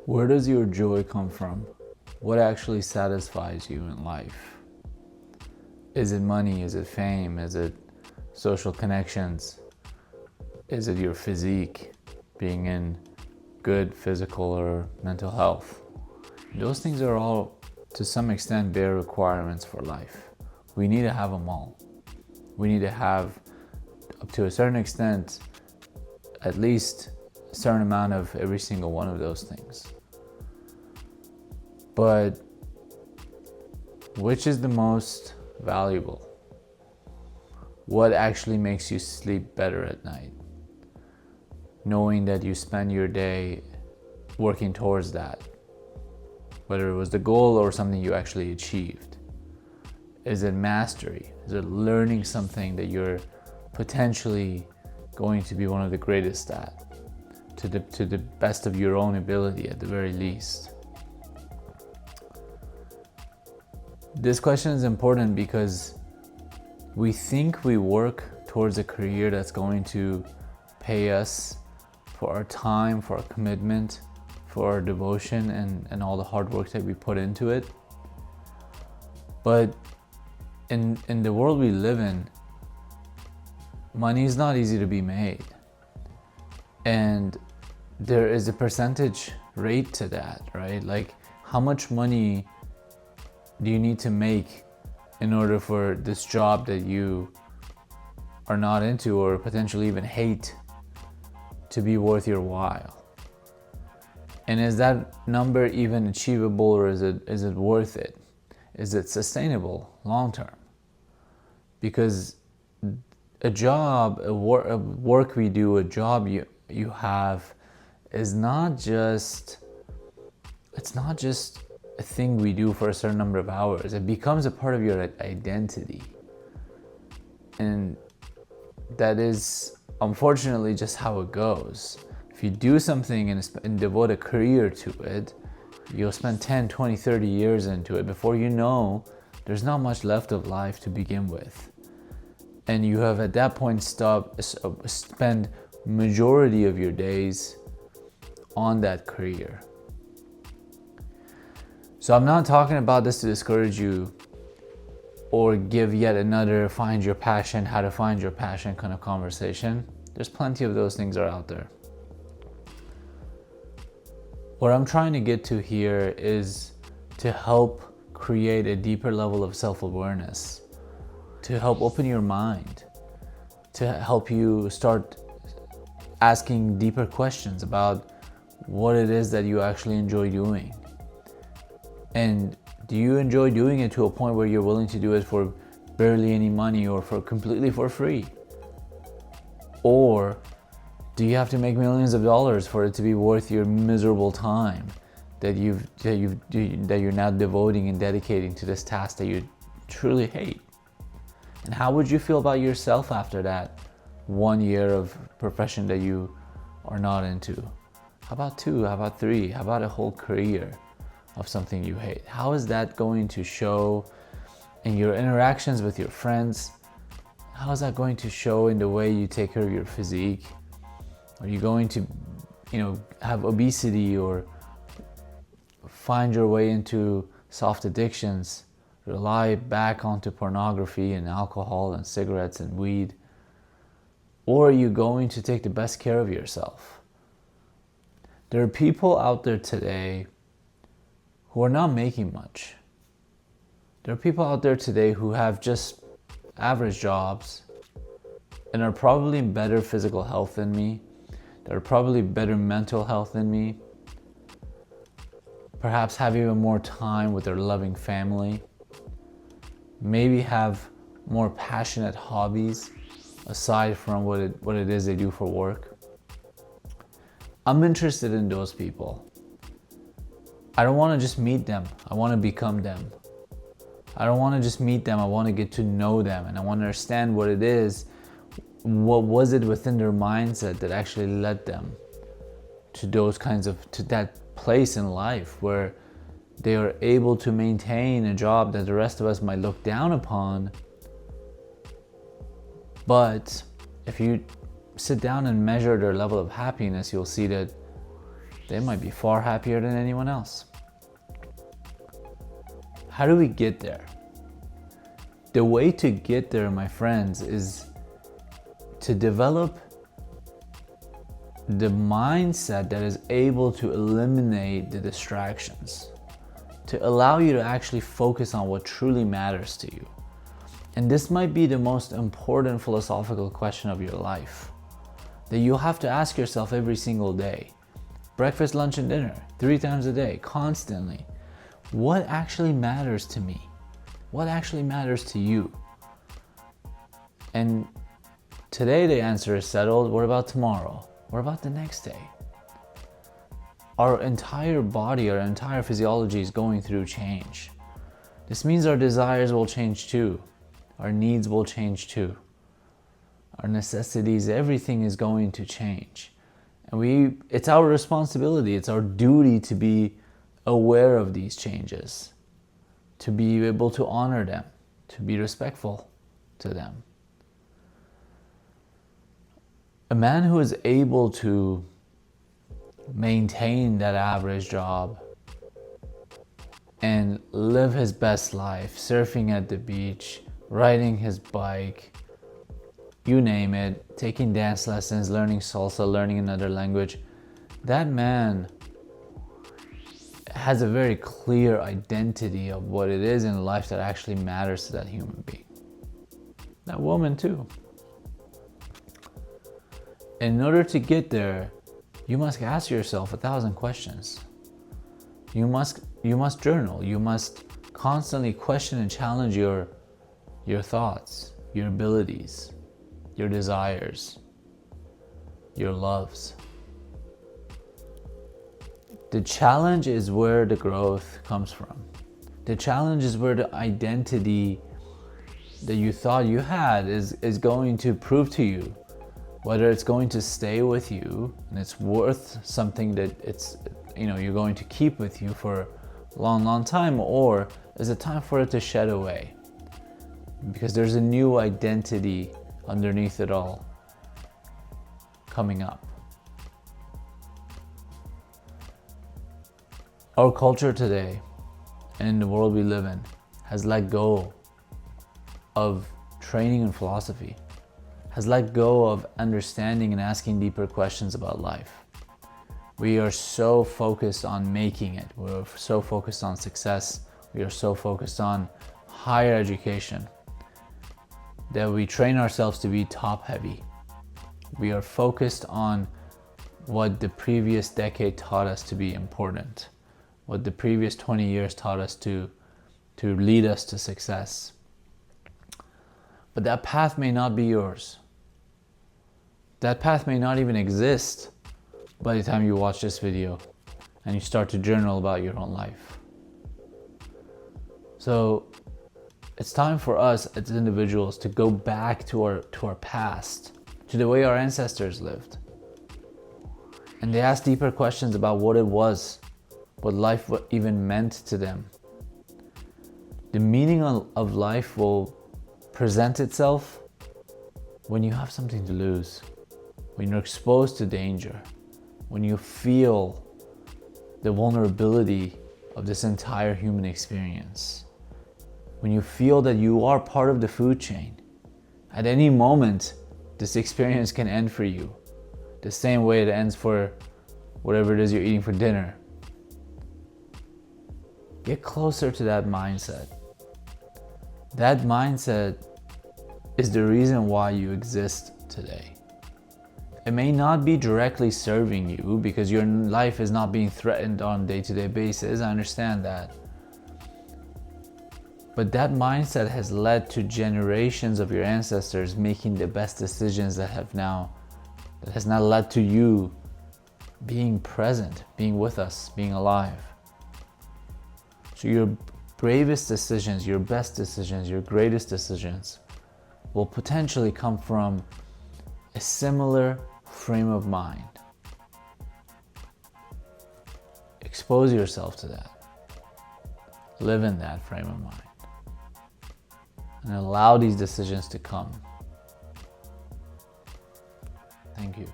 Where does your joy come from? What actually satisfies you in life? Is it money? Is it fame? Is it social connections? Is it your physique, being in good physical or mental health? Those things are all, to some extent, bare requirements for life. We need to have them all. We need to have, up to a certain extent, at least a certain amount of every single one of those things. But which is the most valuable? What actually makes you sleep better at night? Knowing that you spend your day working towards that, whether it was the goal or something you actually achieved. Is it mastery? Is it learning something that you're potentially going to be one of the greatest at, to the best of your own ability at the very least? This question is important because we think we work towards a career that's going to pay us for our time, for our commitment, for our devotion, and all the hard work that we put into it. But in the world we live in, money is not easy to be made. And there is a percentage rate to that, right? Like, how much money do you need to make in order for this job that you are not into or potentially even hate to be worth your while? And is that number even achievable, or is it worth it? Is it sustainable long term? Because a job, a work we do, a job you have is not just, it's not just a thing we do for a certain number of hours. It becomes a part of your identity. And that is unfortunately just how it goes. If you do something and devote a career to it, you'll spend 10, 20, 30 years into it. Before you know, there's not much left of life to begin with. And you have at that point spend majority of your days on that career. So I'm not talking about this to discourage you or give yet another find your passion, how to find your passion kind of conversation. There's plenty of those things are out there. What I'm trying to get to here is to help create a deeper level of self-awareness, to help open your mind, to help you start asking deeper questions about what it is that you actually enjoy doing. And do you enjoy doing it to a point where you're willing to do it for barely any money or for completely for free? Or do you have to make millions of dollars for it to be worth your miserable time that you're now devoting and dedicating to this task that you truly hate? And how would you feel about yourself after that 1 year of profession that you are not into? How about 2? How about 3? How about a whole career of something you hate? How is that going to show in your interactions with your friends? How is that going to show in the way you take care of your physique? Are you going to, have obesity or find your way into soft addictions, rely back onto pornography and alcohol and cigarettes and weed? Or are you going to take the best care of yourself? There are people out there today who are not making much. There are people out there today who have just average jobs and are probably in better physical health than me. That are probably better mental health than me. Perhaps have even more time with their loving family. Maybe have more passionate hobbies aside from what it is they do for work. I'm interested in those people. I don't want to just meet them. I want to become them. I don't want to just meet them. I want to get to know them, and I want to understand what it is. What was it within their mindset that actually led them to to that place in life where they are able to maintain a job that the rest of us might look down upon. But if you sit down and measure their level of happiness, you'll see that They might be far happier than anyone else. How do we get there? The way to get there, my friends, is to develop the mindset that is able to eliminate the distractions, to allow you to actually focus on what truly matters to you. And this might be the most important philosophical question of your life that you have to ask yourself every single day. Breakfast, lunch, and dinner, 3 times a day, constantly. What actually matters to me? What actually matters to you? And today the answer is settled. What about tomorrow? What about the next day? Our entire body, our entire physiology is going through change. This means our desires will change too. Our needs will change too. Our necessities, everything is going to change. And it's our responsibility, it's our duty to be aware of these changes, to be able to honor them, to be respectful to them. A man who is able to maintain that average job and live his best life, surfing at the beach, riding his bike, you name it, taking dance lessons, learning salsa, learning another language, that man has a very clear identity of what it is in life that actually matters to that human being. That woman too. In order to get there, you must ask yourself 1,000 questions. You must journal. You must constantly question and challenge your thoughts, your abilities, your desires, your loves. The challenge is where the growth comes from. The challenge is where the identity that you thought you had is going to prove to you whether it's going to stay with you and it's worth something that you're going to keep with you for a long time, or is it time for it to shed away? Because there's a new identity underneath it all coming up. Our culture today, and in the world we live in, has let go of training and philosophy, has let go of understanding and asking deeper questions about life. We are so focused on making it. We're so focused on success. We are so focused on higher education that we train ourselves to be top heavy. We are focused on what the previous decade taught us to be important, what the previous 20 years taught us to lead us to success. But that path may not be yours. That path may not even exist by the time you watch this video and you start to journal about your own life. So it's time for us as individuals to go back to our past, to the way our ancestors lived. And they asked deeper questions about what it was, what life even meant to them. The meaning of life will present itself when you have something to lose, when you're exposed to danger, when you feel the vulnerability of this entire human experience, when you feel that you are part of the food chain. At any moment, this experience can end for you, the same way it ends for whatever it is you're eating for dinner. Get closer to that mindset. That mindset is the reason why you exist today. It may not be directly serving you because your life is not being threatened on a day-to-day basis. I understand that. But that mindset has led to generations of your ancestors making the best decisions that has now led to you being present, being with us, being alive. So your bravest decisions, your best decisions, your greatest decisions will potentially come from a similar frame of mind. Expose yourself to that. Live in that frame of mind. And allow these decisions to come. Thank you.